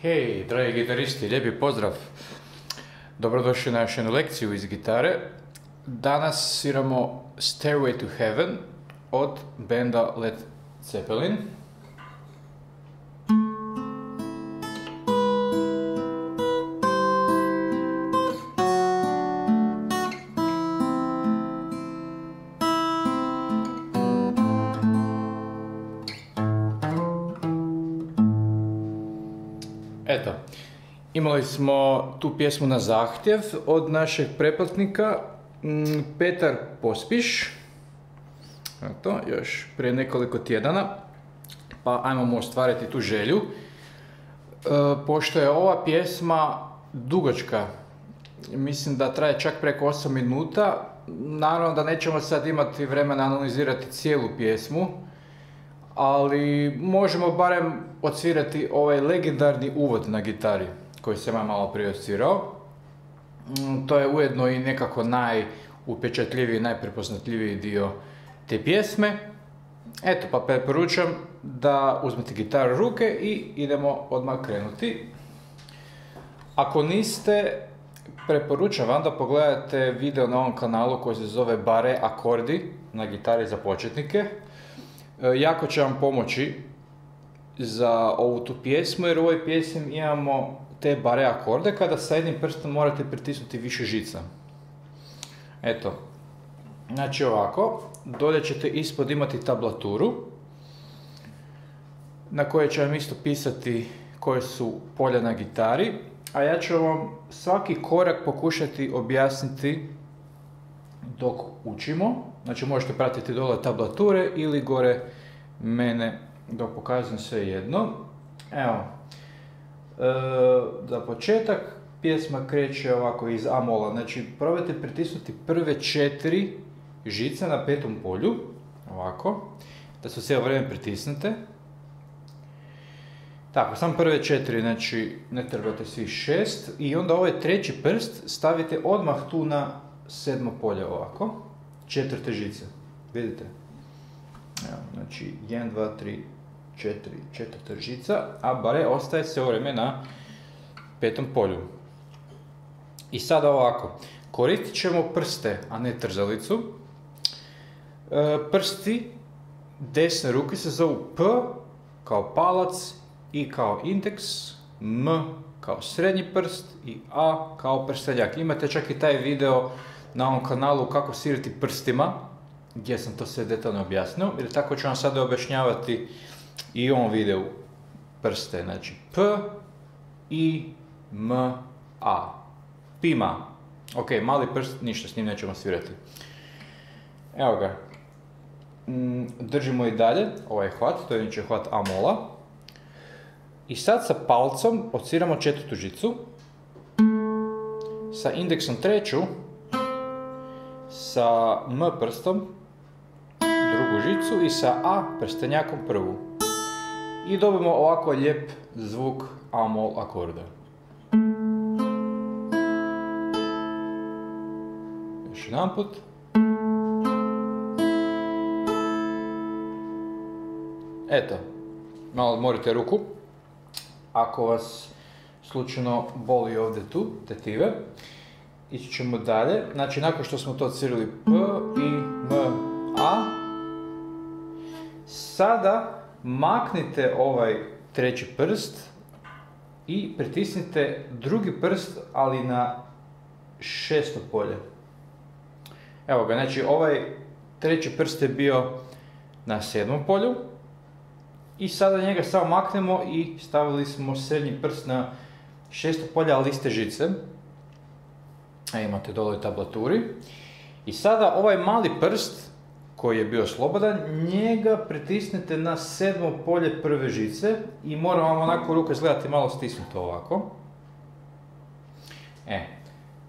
Hej, dragi gitaristi, lijepi pozdrav. Dobrodošli na još jednu lekciju iz gitare. Danas sviramo Stairway to Heaven od benda Led Zeppelin. Eto, imali smo tu pjesmu na zahtjev od našeg pretplatnika Petar Pospiš. Eto, još prije nekoliko tjedana. Pa ajmo mu ostvariti tu želju. Pošto je ova pjesma dugačka, mislim da traje čak preko 8 minuta, naravno da nećemo sad imati vremena analizirati cijelu pjesmu, ali možemo barem odsvirati ovaj legendarni uvod na gitari koji sam ja malo prije odsvirao. To je ujedno i nekako najupečatljiviji, najprepoznatljiviji dio te pjesme. Eto, pa preporučam da uzmete gitaru u ruke i idemo odmah krenuti. Ako niste, preporučam vam da pogledate video na ovom kanalu koji se zove Bare akordi na gitari za početnike. Jako će vam pomoći za ovu tu pjesmu, jer u ovoj pjesmi imamo te bare akorde kada sa jednim prstom morate pritisnuti više žica. Eto, znači ovako, dolje ćete ispod imati tablaturu na kojoj će vam isto pisati koje su polja na gitari, a ja ću vam svaki korak pokušati objasniti dok učimo. Znači možete pratiti dole tablature ili gore mene dok pokazujem sve jedno. Evo, za početak pjesma kreće ovako iz A-mola. Znači probajte pritisnuti prve 4 žice na 5. polju, ovako, da su cijelo vrijeme pritisnute. Tako, samo prve 4, znači ne trebate svih 6. I onda ovaj treći prst stavite odmah tu na 7. polje, ovako. 4. žice, vidite? Evo, znači 1, 2, 3, 4, 4. žica, a bare ostaje se vrijeme na 5. polju. I sada ovako, koristit ćemo prste, a ne trzalicu. Prsti desne ruke se zovu P kao palac, I kao indeks, M kao srednji prst i A kao prstenjak. Imate čak i taj video na ovom kanalu kako svirati prstima, gdje sam to sve detaljno objasnio, jer tako ću vam sada objašnjavati i u ovom videu prste. Znači P, I, M, A. Pima. Ok, mali prst, ništa s njim nećemo svirati. Evo ga. Držimo i dalje ovaj hvat, to je inače hvat A-mola. I sad sa palcom odsviramo 4. žicu, sa indeksom 3. sa M prstom 2. žicu i sa A prstenjakom 1. I dobimo ovako lijep zvuk A-mol akorda. Još jedan put. Eto, malo odmorite ruku ako vas slučajno boli ovdje tu, tetive. Ići ćemo dalje. Znači, nakon što smo to odsvirali P, I, M, A, sada maknite ovaj treći prst i pritisnite drugi prst, ali na 6. polje. Evo ga, znači ovaj treći prst je bio na 7. polju i sada njega samo maknemo i stavili smo srednji prst na 6. polje, ali iste žice. Imate dole u tablaturi. I sada ovaj mali prst koji je bio slobodan, njega pritisnete na 7. polje prve žice i mora vam onako ruka izgledati malo stisnuto ovako.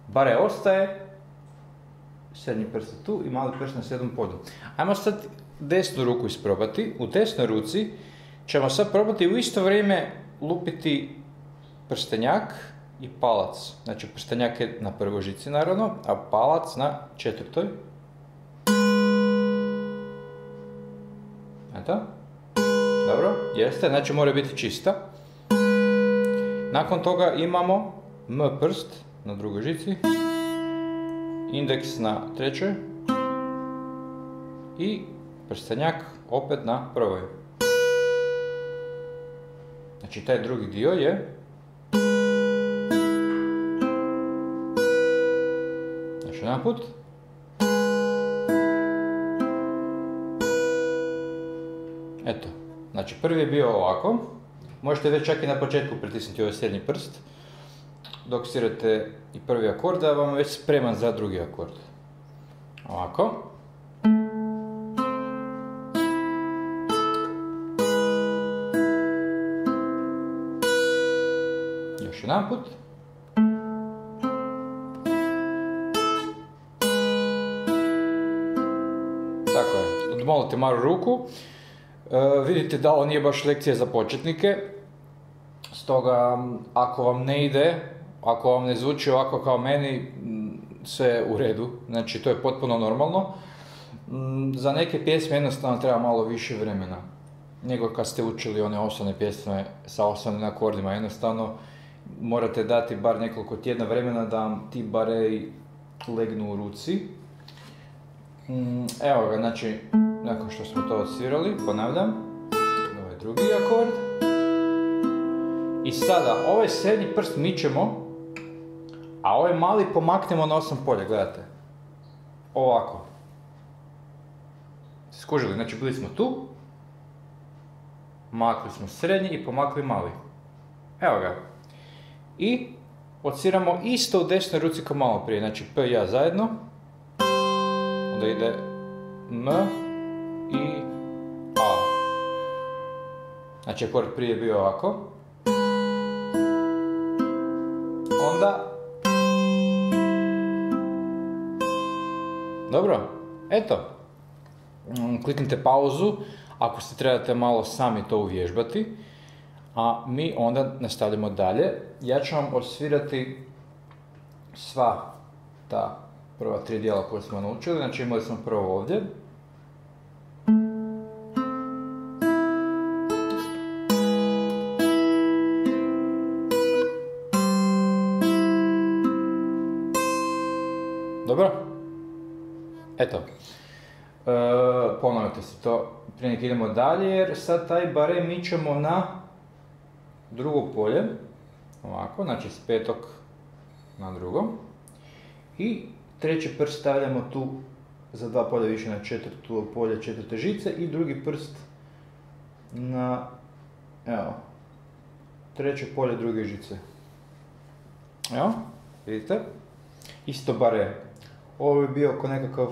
Bare ostaje, srednji prst je tu i mali prst na 7. polju. Ajmo sad desnu ruku isprobati. U desnoj ruci ćemo sad probati u isto vrijeme lupiti prstenjak i palac. Znači prstenjak je na 1. žici naravno, a palac na 4. Eto. Dobro, jeste, znači mora biti čista. Nakon toga imamo M prst na drugoj žici, indeks na trećoj i prstenjak opet na prvoj. Znači taj drugi dio je još jedan put. Eto, znači prvi je bio ovako. Možete već čak i na početku pritisnuti ovaj srednji prst dok svirate i prvi akord, da vam je već spreman za drugi akord. Ovako. Još jedan put. Tako je, odmolite malo ruku. Vidite da ovo nije baš lekcija za početnike, stoga ako vam ne ide, ako vam ne zvuči ovako kao meni, sve je u redu, znači to je potpuno normalno. Za neke pjesme jednostavno treba malo više vremena nego kad ste učili one osnovne pjesme sa osnovnim akordima, jednostavno morate dati bar nekoliko tjedna vremena da vam ti bareji legnu u ruci. Evo ga, znači, nakon što smo to odsvirali, ponavljam, ovo je drugi akord. I sada, ovaj srednji prst mičemo, a ovaj mali pomaknemo na 8 polja, gledajte. Ovako. Skužili, znači bili smo tu, makli smo srednji i pomakli mali. Evo ga. I odsviramo isto u desnoj ruci kao malo prije, znači P i A zajedno. Onda ide M i A. Znači akord prije je bio ovako. Onda... Dobro, eto. Kliknite pauzu ako se trebate malo sami to uvježbati. A mi onda nastavljamo dalje. Ja ću vam odsvirati sva ta prva 3 dijela koje smo naučili. Znači imali smo prvo ovdje. Dobro? Eto. Ponovite se to prije nek idemo dalje, jer sad taj bare mičemo na drugo polje. Ovako, znači s petog na drugom. I treći prst stavljamo tu za 2 polja više na četvrto polje četvrte žice i drugi prst na, evo, treće polje druge žice. Evo, vidite? Isto bare. Ovo bi bio oko nekakav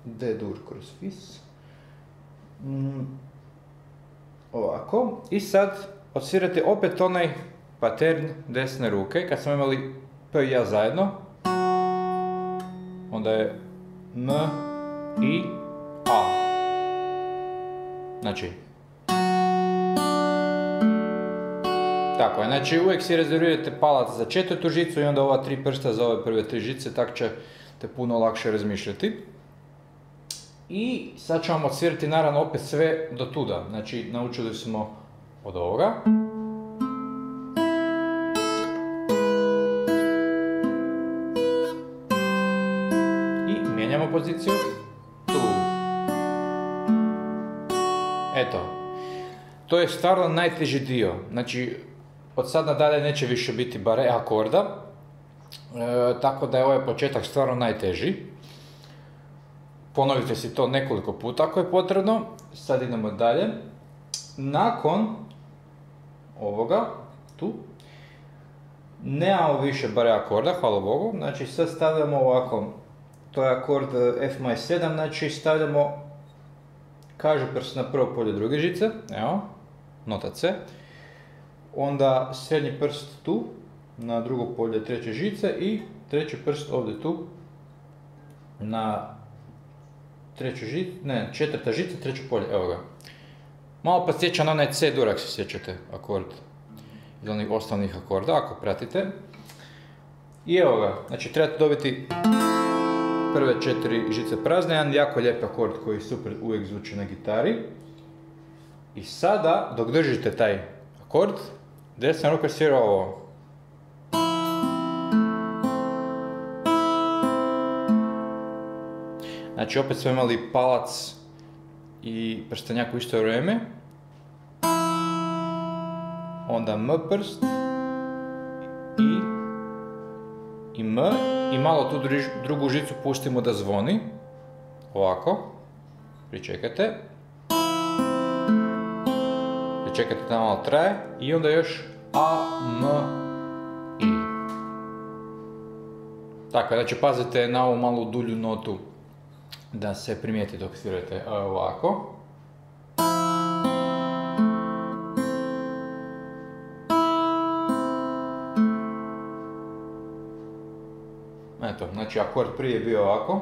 D-dur kroz fis. Ovako. I sad odsvirate opet onaj pattern desne ruke. Kad smo imali P i A zajedno, onda je M i A. Znači. Tako je, znači uvijek si rezervirate palac za četvrtu žicu i onda ova 3 prsta za ove prve 3 žice, tako ćete puno lakše razmišljati. I sad ću vam odsvirati naravno opet sve do tuda, znači naučili smo od ovoga. I mijenjamo poziciju tu. Eto, to je stvarno najteži dio, znači od sad nadalje neće više biti bare akorda, tako da je ovaj početak stvarno najteži. Ponovite si to nekoliko puta ako je potrebno. Sad idemo dalje. Nakon ovoga, tu, nemamo više bare akorda, hvala Bogu. Znači sad stavljamo ovako, to je akord F maj 7, znači stavljamo kažuprst na prvo polje druge žice, evo, nota C. Onda srednji prst tu, na drugo polje treće žice i treći prst ovdje tu, na treću žicu, ne, četvrta žica, treće polje, evo ga. Malo podsjeća na onaj C-dur, ako se sjećate, akord iz onih osnovnih akorda, ako pratite. I evo ga, znači trebate dobiti prve 4 žice prazne, jedan jako lijep akord koji super uvijek zvuči na gitari. I sada, dok držite taj akord, desna ruka svira ovo. Znači opet smo imali palac i prstenjak u isto vrijeme. Onda M prst i M i malo tu drugu žicu pustimo da zvoni. Ovako. Pričekajte. Pričekajte da malo traje i onda još A, M, I. Tako, znači pazite na ovu malu dulju notu da se primijeti dok svirate ovako. Eto, znači akord prije je bio ovako.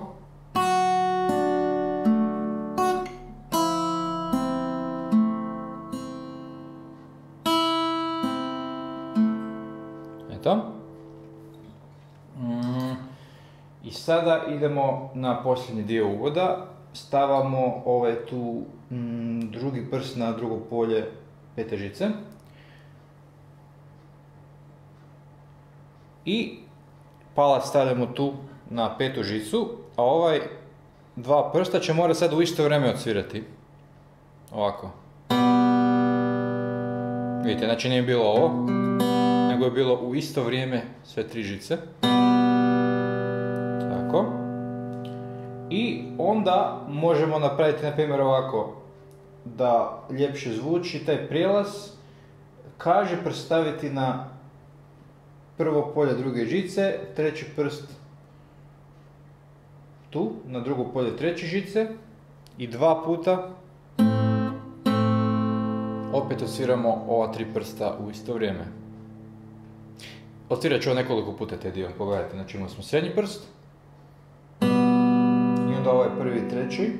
Eto. I sada idemo na posljednji dio uvoda. Stavamo ovaj tu drugi prst na drugo polje pete žice. I palac stavljamo tu na petu žicu, a ovaj dva prsta će morati sad u isto vrijeme odsvirati. Ovako. Vidite, znači nije bilo ovo, nego je bilo u isto vrijeme sve tri žice. Tako. I onda možemo napraviti, na primjer, ovako, da ljepše zvuči taj prijelaz. Kaže prst staviti na prvo polje druge žice, treći prst tu, na drugo polje treće žice i dva puta opet odsviramo ova tri prsta u isto vrijeme. Odsvirat ću nekoliko puta taj dio, pogledajte, znači imali smo srednji prst i onda ovaj prvi i treći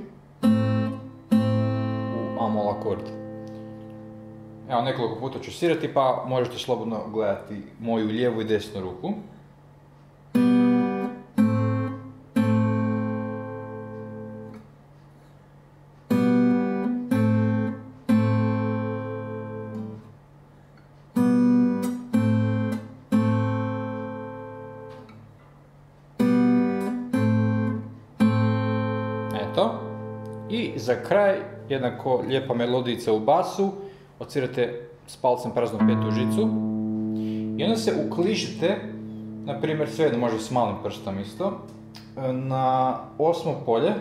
u A-mol akord. Evo, nekoliko puta ću svirati, pa možete slobodno gledati moju lijevu i desnu ruku. Eto. I za kraj, jednako lijepa melodijica u basu. Odsvirate s palcem praznu petu žicu i onda se ukližite, na primjer svejedno može s malim prstom isto, na osmo polje.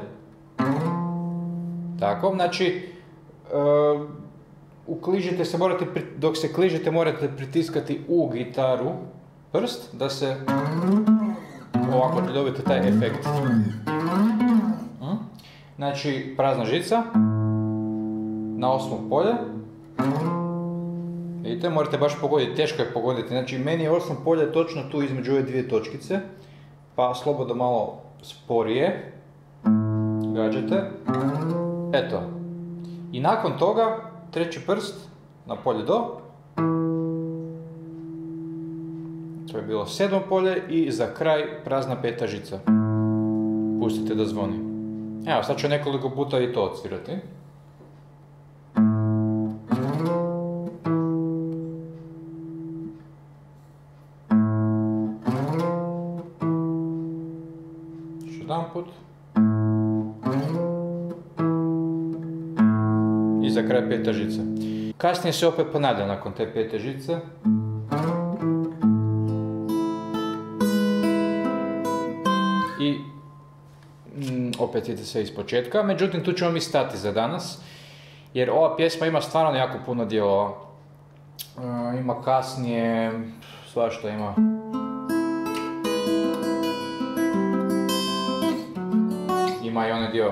Tako, znači ukližite se, dok se kližite morate pritiskati u gitaru prst da se ovako dobijete taj efekt. Znači prazna žica na osmo polje. Vidite, morate baš pogoditi, teško je pogoditi, znači meni je osmo polje točno tu između ove dvije točkice, pa slobodno malo sporije gađate, eto. I nakon toga treći prst na polje do, to je bilo sedmo polje i za kraj prazna peta žica, pustite da zvoni. Evo, sad ću nekoliko puta i to odsvirati. Jedan put. I za kraj peta žica. Kasnije se opet ponavlja nakon te pete žice. I opet ide sve iz početka. Međutim, tu ćemo mi stati za danas. Jer ova pjesma ima stvarno jako puno dijelova. Ima kasnije, svašta ima. Ima i onaj dio.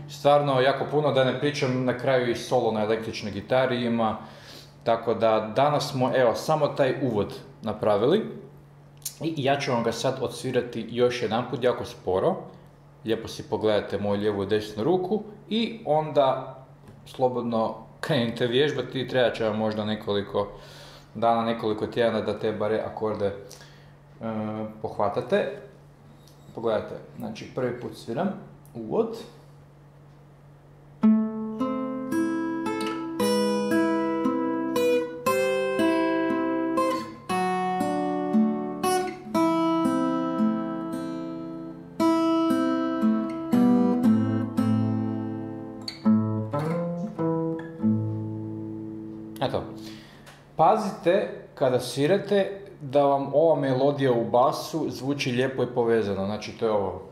Stvarno jako puno, da ne pričam, na kraju i solo na električnoj gitari ima. Tako da danas smo, evo, samo taj uvod napravili. I ja ću vam ga sad odsvirati još jedan put, jako sporo. Lijepo si pogledajte moju lijevu i desnu ruku. I onda slobodno krenite vježbati, treba će vam možda nekoliko dana, nekoliko tjedana da te bare akorde pohvatate. Pogledajte, znači prvi put sviram uvod. pazite kada svirate da vam ova melodija u basu zvuči lijepo i povezano. Znači to je ovo.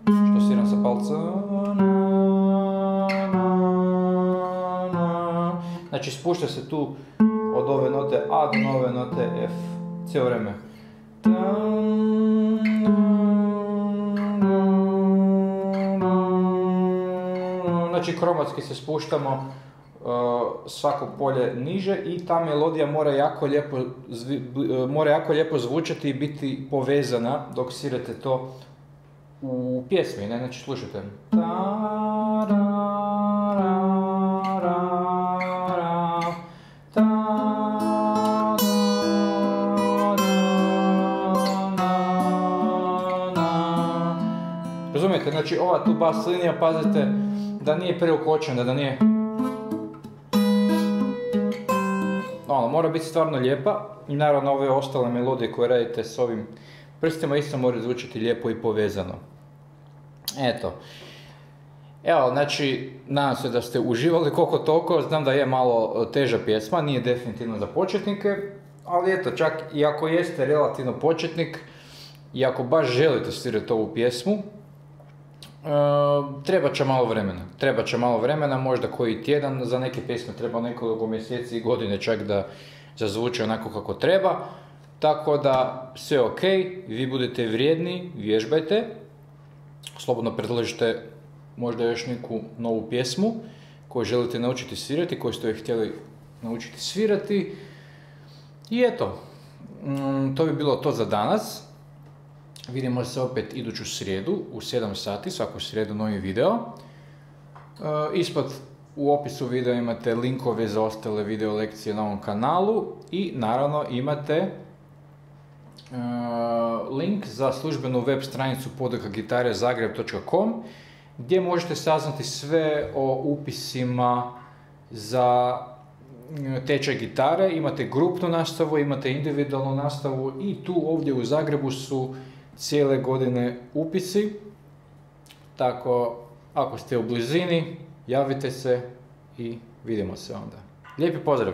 Što sviram sa palca. Znači spušta se tu od ove note A do ove note F. Cijelo vrijeme. Znači kromatski se spuštamo svako polje niže i ta melodija mora jako lijepo zvučati i biti povezana dok svirate to u pjesmi, ne? Znači slušajte. Razumijete, znači ova tu bas linija, pazite da nije preokočena, da nije... Mora biti stvarno lijepa i naravno ove ostale melodije koje radite s ovim prstima isto moraju zvučiti lijepo i povezano. Eto. Evo, znači, nadam se da ste uživali koliko toliko, znam da je malo teža pjesma, nije definitivno za početnike, ali eto, čak i ako jeste relativno početnik i ako baš želite svirati ovu pjesmu, treba će malo vremena, možda koji tjedan, za neke pjesme treba nekoliko mjeseci i godine čak da zazvuči onako kako treba, tako da sve ok, vi budete vrijedni, vježbajte, slobodno predložite možda još neku novu pjesmu koju želite naučiti svirati, koju ste htjeli naučiti svirati i eto, to bi bilo to za danas. Vidimo se opet iduću srijedu u 7 sati, svaku srijedu novi video. Ispod u opisu videa imate linkove za ostale video lekcije na ovom kanalu i naravno imate link za službenu web stranicu podokagitarezagreb.com gdje možete saznati sve o upisima za tečaj gitare. Imate grupnu nastavu, imate individualnu nastavu i tu ovdje u Zagrebu su cijele godine upisi, tako ako ste u blizini javite se i vidimo se onda. Lijepi pozdrav!